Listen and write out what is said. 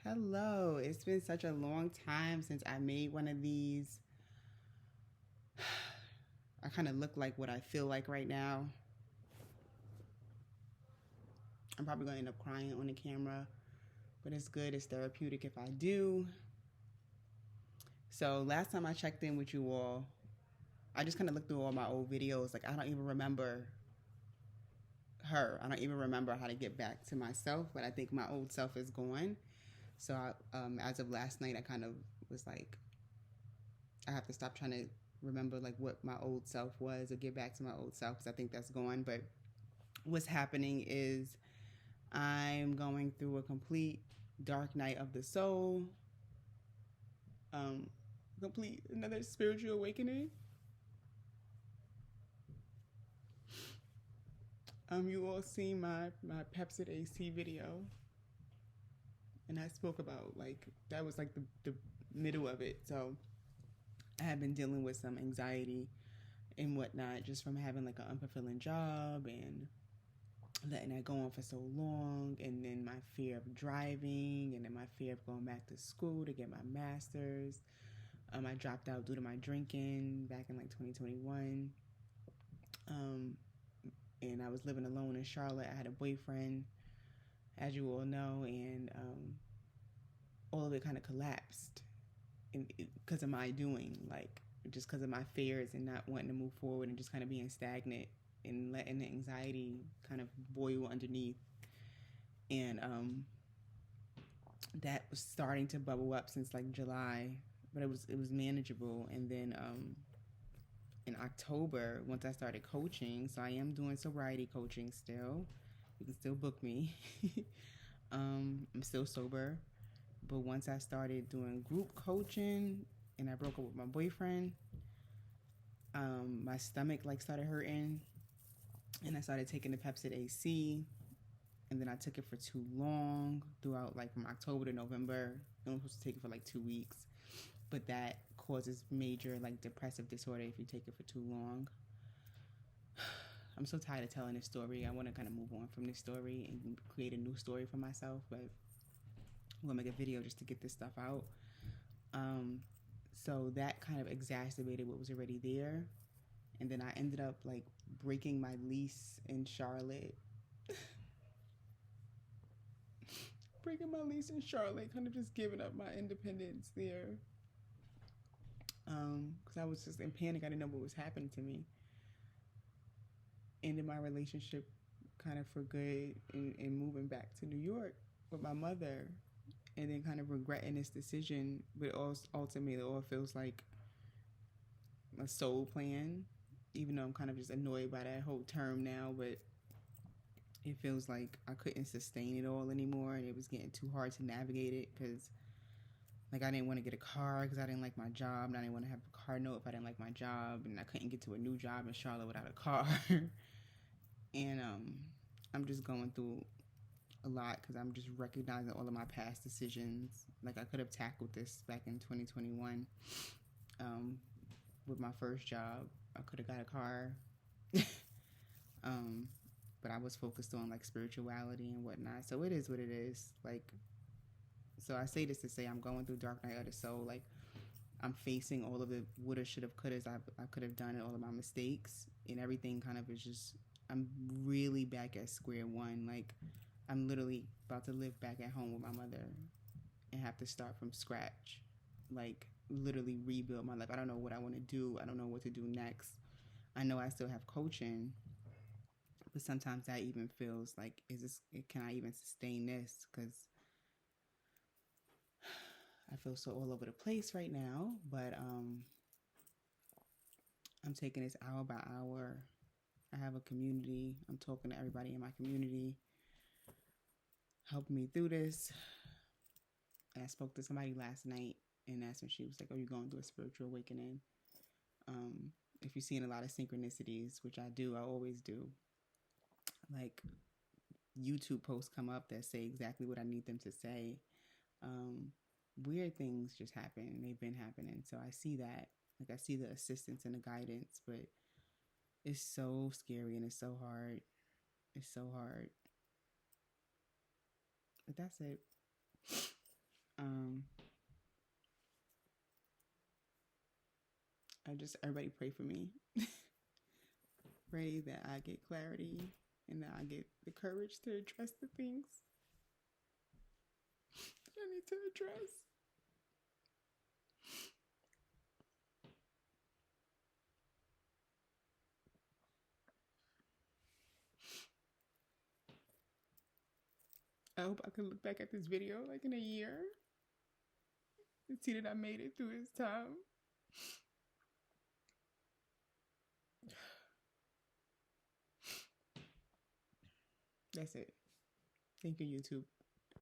Hello. It's been such a long time since I made one of these. I kind of look like what I feel like right now. I'm probably going to end up crying on the camera, but it's good. It's therapeutic if I do. So, last time I checked in with you all, I just kind of looked through all my old videos. Like, I don't even remember her. I don't even remember how to get back to myself, but I think my old self is gone. So, as of last night, I kind of was like, I have to stop trying to remember like what my old self was or get back to my old self because I think that's gone. But what's happening is I'm going through a complete dark night of the soul, um, complete another spiritual awakening. You all seen my Pepsid AC video, and I spoke about like that was like the middle of it. So I have been dealing with some anxiety and whatnot just from having like an unfulfilling job and letting that go on for so long, and then my fear of driving, and then my fear of going back to school to get my master's. I dropped out due to my drinking back in like 2021. Um, and I was living alone in Charlotte. I had a boyfriend, as you all know, and all of it kind of collapsed because of my doing, like just because of my fears and not wanting to move forward and just kind of being stagnant and letting the anxiety kind of boil underneath. And that was starting to bubble up since like July, but it was manageable. And then in October, once I started coaching, so I am doing sobriety coaching still. You can still book me. I'm still sober, but once I started doing group coaching and I broke up with my boyfriend, my stomach like started hurting, and I started taking the Pepsid AC, and then I took it for too long throughout like from October to November. I'm supposed to take it for like 2 weeks, but that causes major like depressive disorder if you take it for too long. I'm so tired of telling this story. I want to kind of move on from this story and create a new story for myself, but I'm gonna make a video just to get this stuff out. Um, so that kind of exacerbated what was already there, and then I ended up like breaking my lease in Charlotte. Breaking my lease in Charlotte, kind of just giving up my independence there. Because I was just in panic. I didn't know what was happening to me. Ended my relationship kind of for good and moving back to New York with my mother, and then kind of regretting this decision. But ultimately, it all feels like a soul plan, even though I'm kind of just annoyed by that whole term now. But it feels like I couldn't sustain it all anymore, and it was getting too hard to navigate it because like I didn't want to get a car because I didn't like my job, and I didn't want to have a car note if I didn't like my job, and I couldn't get to a new job in Charlotte without a car. And I'm just going through a lot because I'm just recognizing all of my past decisions. Like I could have tackled this back in 2021 um, with my first job. I could have got a car, um, but I was focused on like spirituality and whatnot. So it is what it is. Like, so I say this to say I'm going through dark night of the soul. Like I'm facing all of the woulda, shoulda, couldas I could have done, and all of my mistakes, and everything kind of is just. I'm really back at square one. Like I'm literally about to live back at home with my mother and have to start from scratch. Like literally rebuild my life. I don't know what I want to do. I don't know what to do next. I know I still have coaching, but sometimes that even feels like, is this? Can I even sustain this? Because I feel so all over the place right now. But I'm taking this hour by hour. I have a community. I'm talking to everybody in my community, helping me through this. I spoke to somebody last night, and that's when she was like, "Oh, you're going through a spiritual awakening." If you're seeing a lot of synchronicities, which I do, I always do, like YouTube posts come up that say exactly what I need them to say. Um, Weird things just happen. They've been happening. So I see that. Like I see the assistance and the guidance, but it's so scary and it's so hard. It's so hard. But that's it. Um, everybody pray for me. Pray that I get clarity and that I get the courage to address the things that I need to address. I hope I can look back at this video like in a year and see that I made it through this time. That's it. Thank you, YouTube.